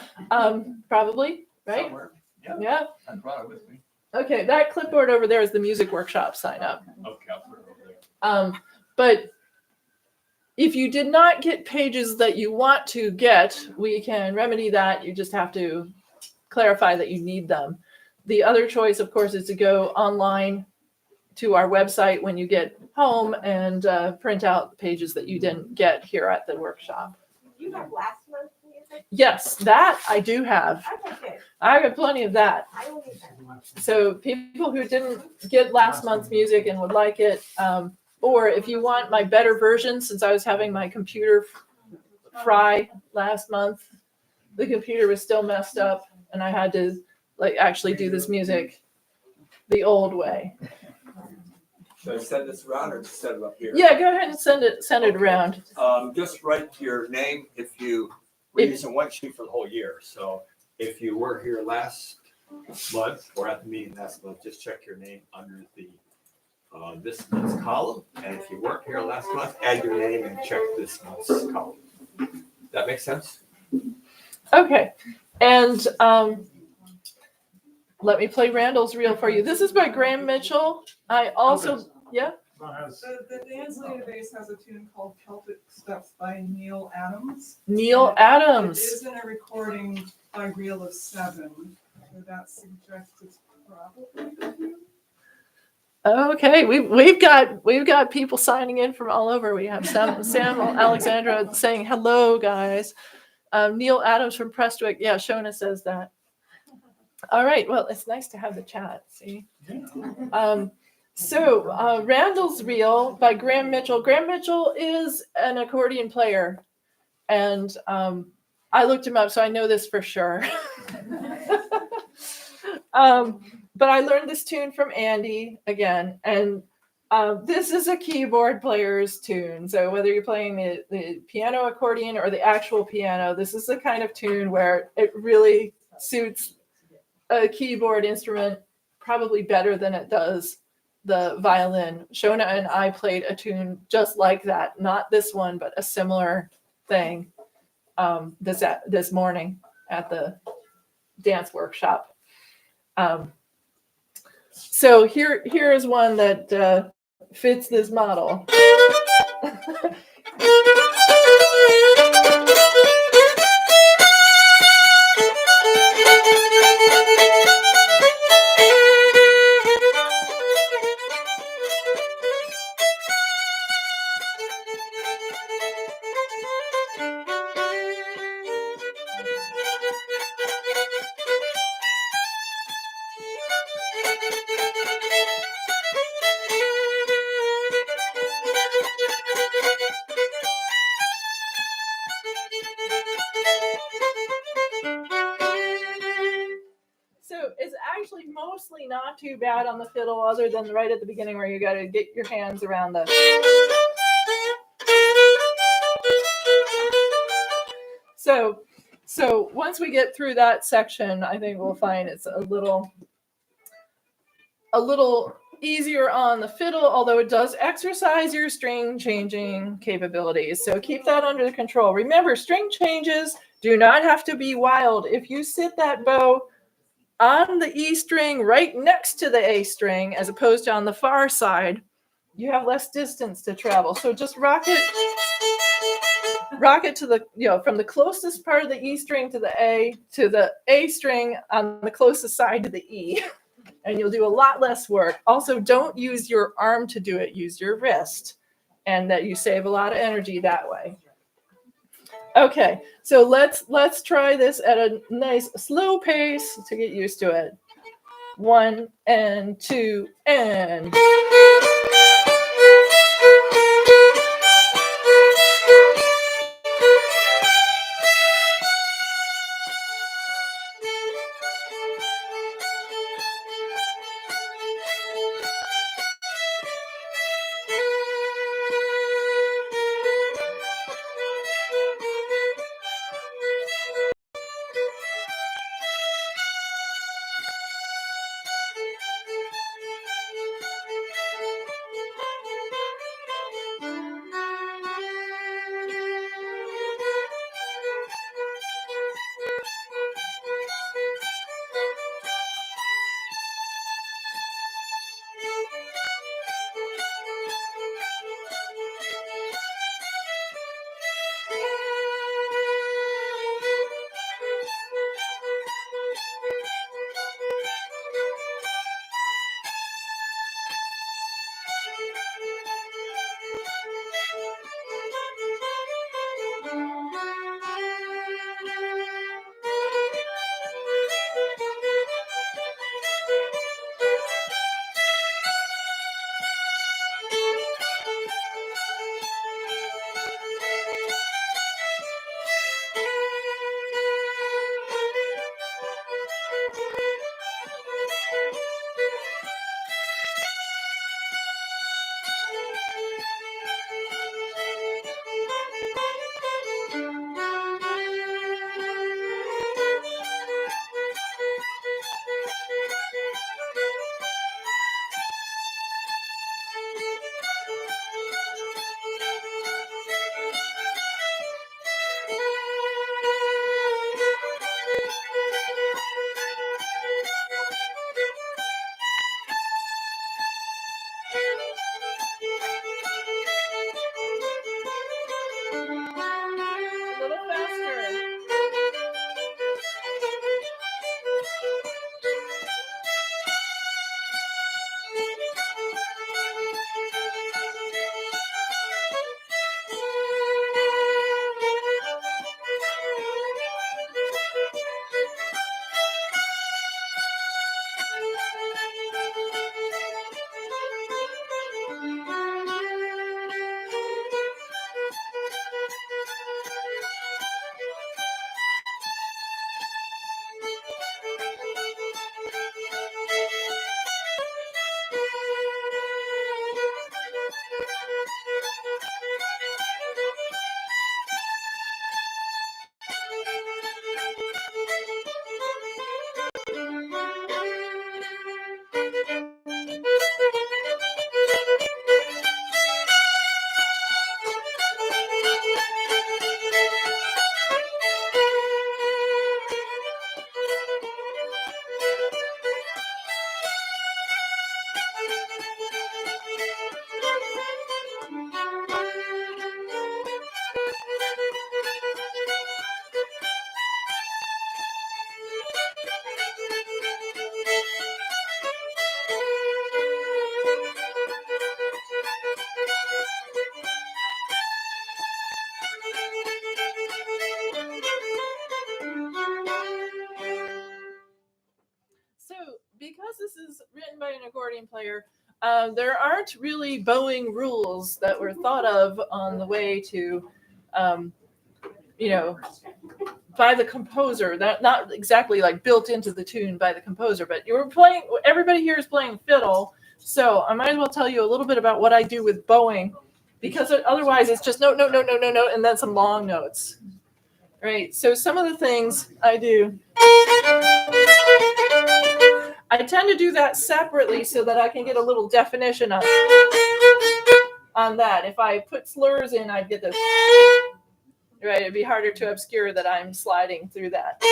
Probably, right? Somewhere. Yeah, Yeah. I brought it with me. Okay, that clipboard over there is the music workshop sign up. Okay, I'll put it over there. But if you did not get pages that you want to get, we can remedy that. You just have to clarify that you need them. The other choice, of course, is to go online to our website when you get home and print out the pages that you didn't get here at the workshop. You have last month's music? Yes, that I do have. Okay, I got plenty of that. I don't need that. So people who didn't get last month's music and would like it, or if you want my better version, since I was having my computer fry last month, the computer was still messed up and I had to actually do this music the old way. Should I send this around or just set it up here? Yeah, go ahead and send it around. Just write your name we're using one sheet for the whole year. So if you were here last month or at the meeting last month, just check your name under the this month's column. And if you weren't here last month, add your name and check this month's column. That makes sense? Okay. And let me play Randall's Reel for you. This is by Graham Mitchell. I also, yeah? The dance database has a tune called Celtic Steps by Neil Adams. Neil It Adams. isn't a recording by Reel of 7, so that suggests it's probably. Okay, we've got people signing in from all over. We have Sam Alexandra saying hello, guys. Neil Adams from Prestwick. Yeah, Shona says that. All right. Well, it's nice to have the chat. See. So Randall's Reel by Graham Mitchell. Graham Mitchell is an accordion player, and I looked him up, so I know this for sure. But I learned this tune from Andy again, and this is a keyboard player's tune. So whether you're playing the piano accordion or the actual piano, this is the kind of tune where it really suits a keyboard instrument probably better than it does the violin. Shona and I played a tune just like that, not this one, but a similar thing this morning at the dance workshop. So here is one that fits this model. not too bad on the fiddle, other than right at the beginning where you got to get your hands around the. So once we get through that section, I think we'll find it's a little easier on the fiddle, although it does exercise your string changing capabilities. So keep that under control. Remember, string changes do not have to be wild. If you sit that bow on the E string right next to the A string, as opposed to on the far side, you have less distance to travel. So just rock it to the, from the closest part of the E string to the A string on the closest side to the E, and you'll do a lot less work. Also, don't use your arm to do it, use your wrist, and that you save a lot of energy that way. Okay, so let's try this at a nice slow pace to get used to it. 1 and 2 and. Because this is written by an accordion player, there aren't really bowing rules that were thought of on the way to by the composer, that not exactly like built into the tune by the composer, but everybody here is playing fiddle. So I might as well tell you a little bit about what I do with bowing, because otherwise it's just no, no, no, no, no, no, and then some long notes. Right. So some of the things I do, I tend to do that separately so that I can get a little definition on that. If I put slurs in, I'd get this. Right. It'd be harder to obscure that I'm sliding through that.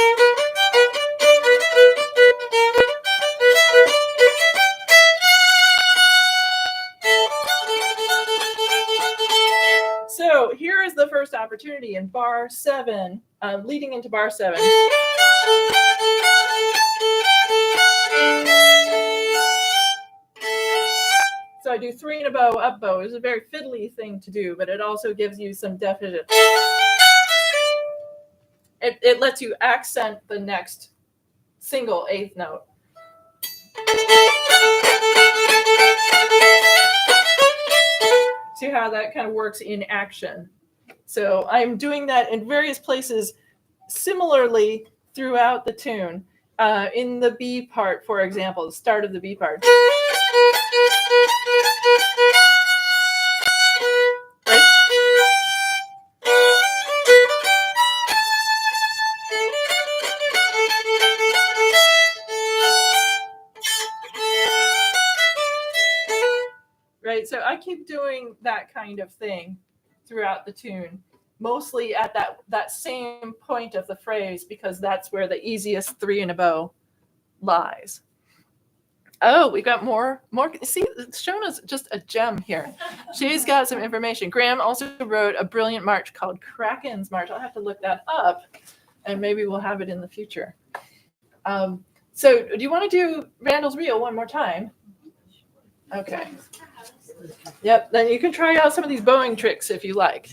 So here is the first opportunity in bar 7, leading into bar 7. So I do 3 in a bow, up bow. It's a very fiddly thing to do, but it also gives you some definition. It lets you accent the next single 8th note. See how that kind of works in action. So I'm doing that in various places similarly throughout the tune. In the B part, for example, the start of the B part. Right, so I keep doing that kind of thing throughout the tune, mostly at that same point of the phrase, because that's where the easiest 3 in a bow lies. Oh, we got more. See, it's shown us just a gem here. She's got some information. Graham also wrote a brilliant march called Kraken's March. I'll have to look that up, and maybe we'll have it in the future. So do you want to do Randall's Reel one more time? Okay. Yep, then you can try out some of these bowing tricks if you like.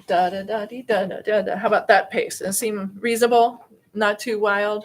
Da da da dee da da da da. How about that pace? Does it seem reasonable? Not too wild?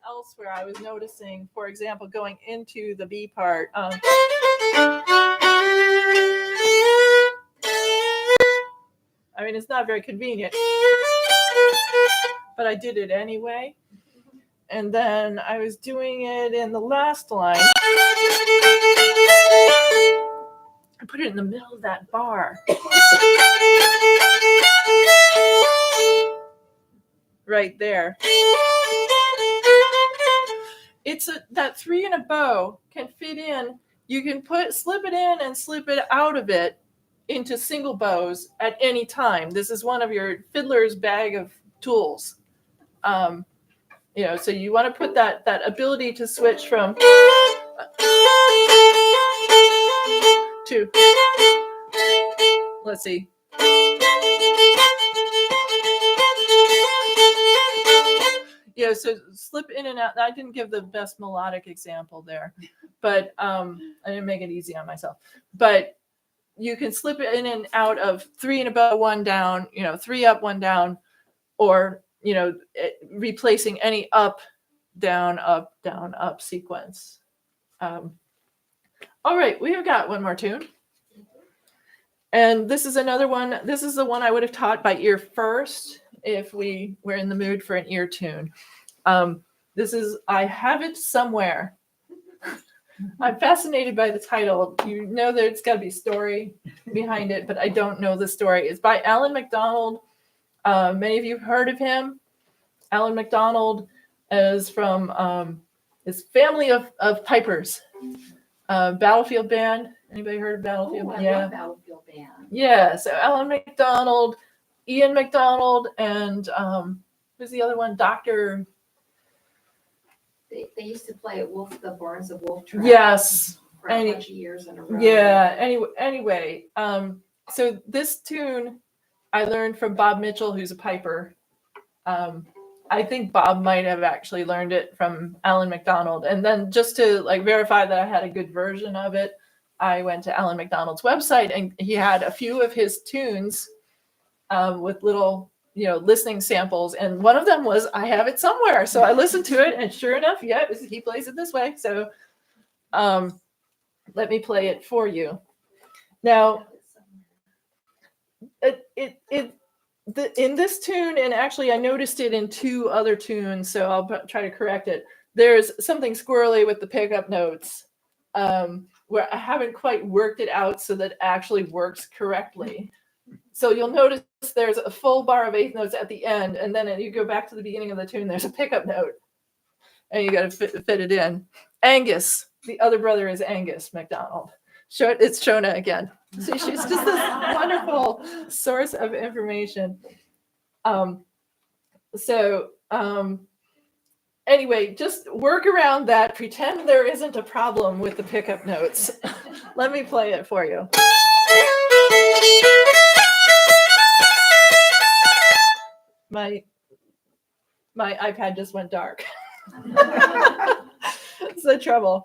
Elsewhere, I was noticing, for example, going into the B part. I mean, it's not very convenient, but I did it anyway. And then I was doing it in the last line. I put it in the middle of that bar. Right there. That 3 in a bow can fit in. You can slip it in and slip it out of it into single bows at any time. This is one of your fiddler's bag of tools. So you want to put that ability to switch from to, let's see. So slip in and out. I didn't give the best melodic example there, but I didn't make it easy on myself. But you can slip it in and out of 3 in a bow, 1 down, 3 up, 1 down, or, replacing any up, down, up sequence. All right, we have got one more tune. And this is another one. This is the one I would have taught by ear first if we were in the mood for an ear tune. This is I Have It Somewhere. I'm fascinated by the title. You know there's got to be a story behind it, but I don't know the story. It's by Alan MacDonald. Many of you have heard of him. Alan MacDonald is from his family of pipers. Battlefield Band. Anybody heard of Battlefield Oh, Band? I love Battlefield Band. Yeah. So Alan McDonald, Ian McDonald, and who's the other one? Dr. They used to play at the Barnes of Wolf Trap. Yes. For a bunch of years in a row. Yeah. Anyway. So this tune I learned from Bob Mitchell, who's a piper. I think Bob might have actually learned it from Alan McDonald. And then just to like verify that I had a good version of it, I went to Alan McDonald's website and he had a few of his tunes with little, listening samples. And one of them was I Have It Somewhere. So I listened to it and sure enough, he plays it this way. So let me play it for you. Now, in this tune, and actually I noticed it in 2 other tunes, so I'll try to correct it. There's something squirrely with the pickup notes where I haven't quite worked it out so that it actually works correctly. So you'll notice there's a full bar of 8th notes at the end, and then you go back to the beginning of the tune, there's a pickup note, and you got to fit it in. Angus, the other brother is Angus McDonald. It's Shona again. So she's just this wonderful source of information. Anyway, just work around that. Pretend there isn't a problem with the pickup notes. Let me play it for you. My iPad just went dark. It's the trouble.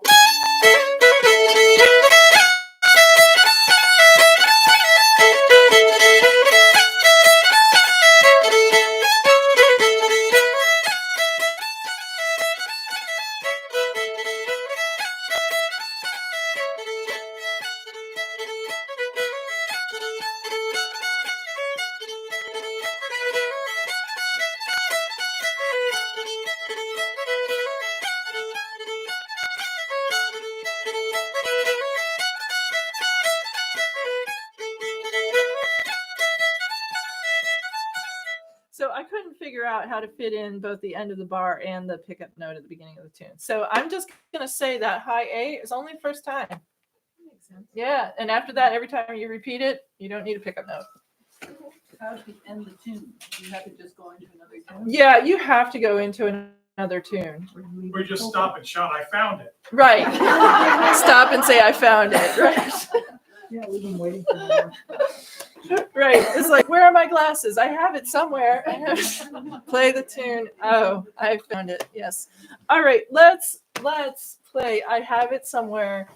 So I couldn't figure out how to fit in both the end of the bar and the pickup note at the beginning of the tune. So I'm just going to say that high A is only the first time. Makes sense. Yeah. And after that, every time you repeat it, you don't need a pickup note. How do you end the tune? You have to just go into another tune? Yeah, you have to go into another tune. We just stop and shout, I found it. Right. Stop and say, I found it. Right. Yeah, we've been waiting for more. Right. It's like, where are my glasses? I have it somewhere. Play the tune. Oh, I found it. Yes. All right. Let's play I Have It Somewhere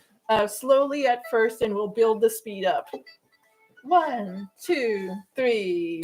slowly at first, and we'll build the speed up. 1, 2, 3.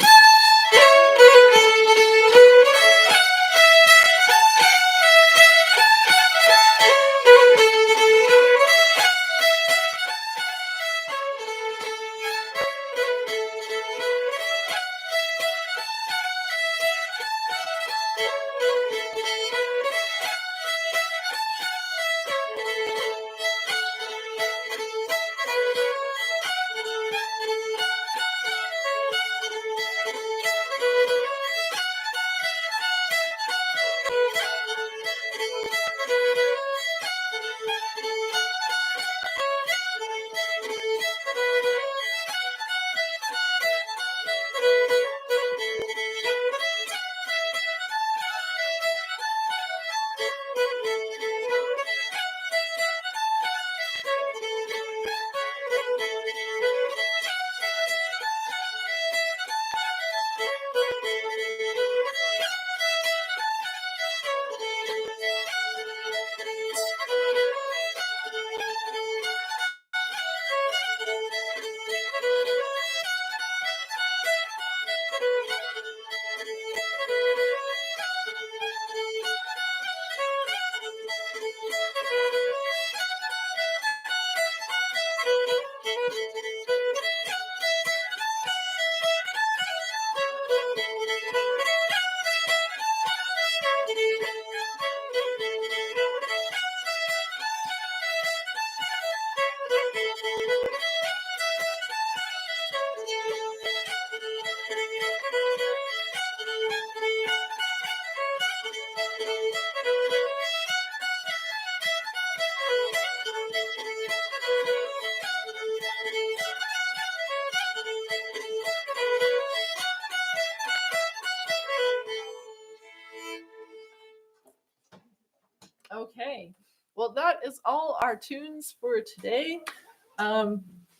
Okay. Well, that is all our tunes for today.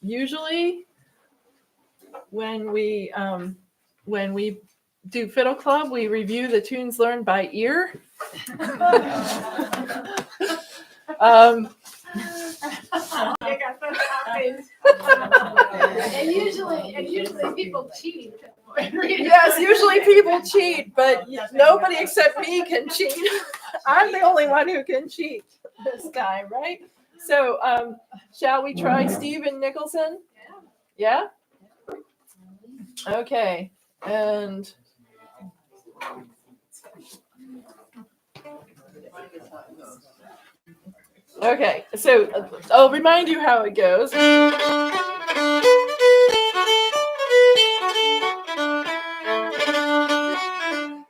Usually when we do Fiddle Club, we review the tunes learned by ear. And usually people cheat. Yes, usually people cheat, but nobody except me can cheat. I'm the only one who can cheat this time, right? So, shall we try Stephen Nicholson? Yeah? Okay. And okay, so I'll remind you how it goes. Does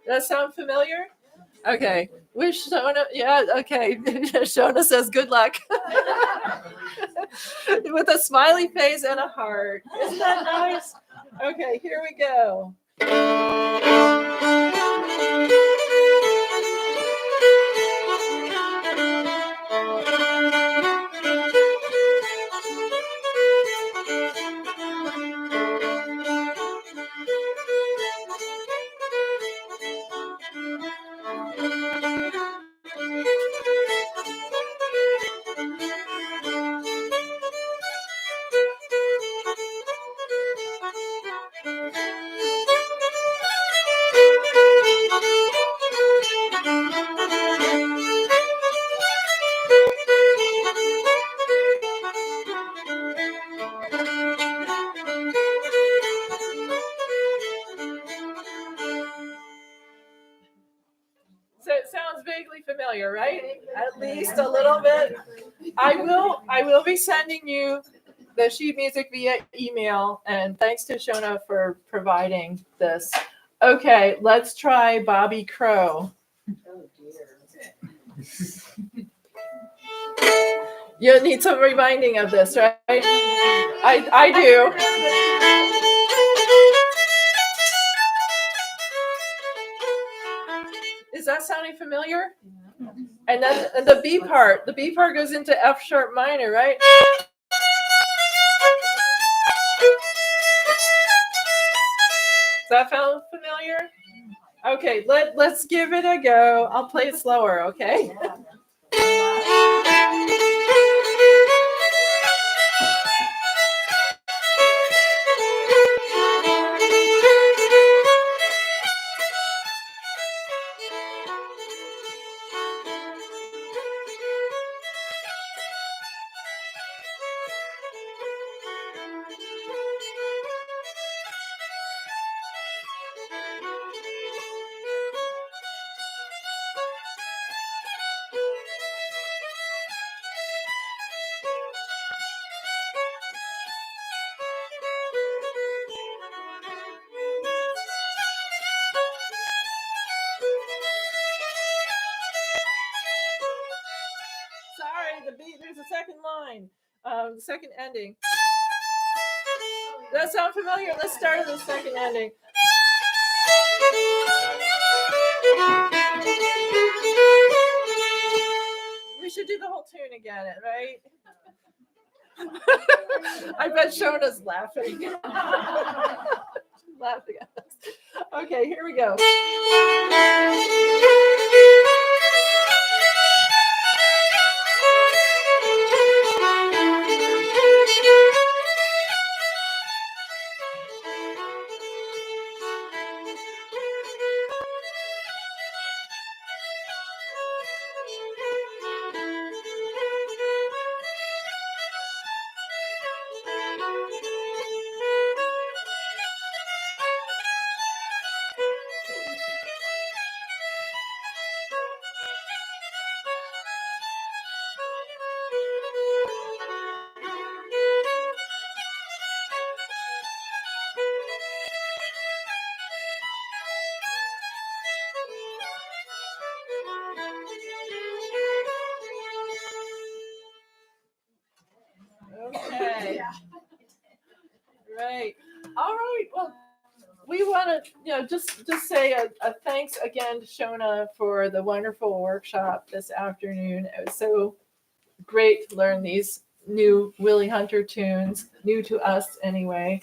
that sound familiar? Okay. Wish Shona, yeah, okay. Shona says good luck. With a smiley face and a heart. Isn't that nice? Okay, here we go. So it sounds vaguely familiar, right? At least a little bit. I will be sending you the sheet music via email, and thanks to Shona for providing this. Okay, let's try Bobby Crow. You need some reminding of this, right? I do. Is that sounding familiar? And then the B part goes into F sharp minor, right? Does that sound familiar? Okay, let's give it a go. I'll play it slower, okay? Sorry, there's a second line. The second ending. Does that sound familiar? Let's start at the second ending. We should do the whole tune again, right? I bet Shona's laughing. Laughing at us. Okay, here we go. Okay. Right. All right. Well, we want to, just say a thanks again to Shona for the wonderful workshop this afternoon. It was so great to learn these new Willie Hunter tunes, new to us anyway.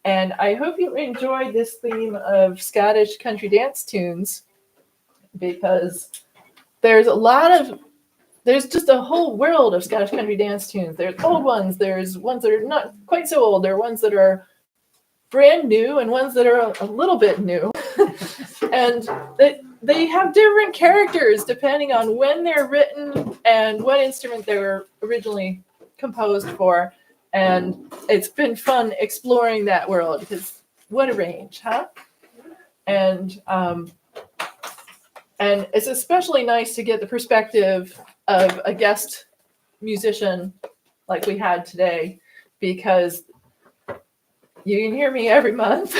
And I hope you enjoyed this theme of Scottish country dance tunes, because there's just a whole world of Scottish country dance tunes. There's old ones, there's ones that are not quite so old, there are ones that are brand new and ones that are a little bit new. And they have different characters depending on when they're written and what instrument they were originally composed for. And it's been fun exploring that world, because what a range, huh? And it's especially nice to get the perspective of a guest musician like we had today, because you can hear me every month,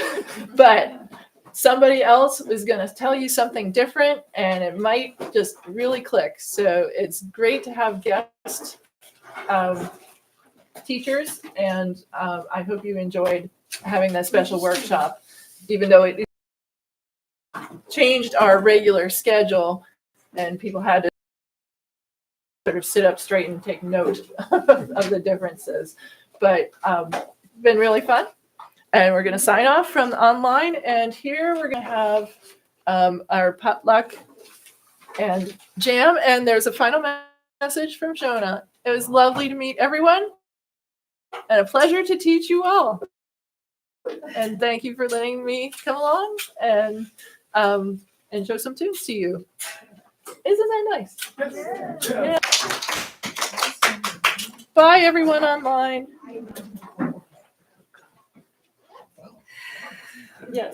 but somebody else is going to tell you something different and it might just really click. So it's great to have guest teachers, and I hope you enjoyed having that special workshop, even though it changed our regular schedule and people had to sort of sit up straight and take note of the differences. But been really fun. And we're going to sign off from online. And here we're going to have our potluck and jam. And there's a final message from Shona. It was lovely to meet everyone and a pleasure to teach you all. And thank you for letting me come along and show some tunes to you. Isn't that nice? Yeah. Bye, everyone online. Yes.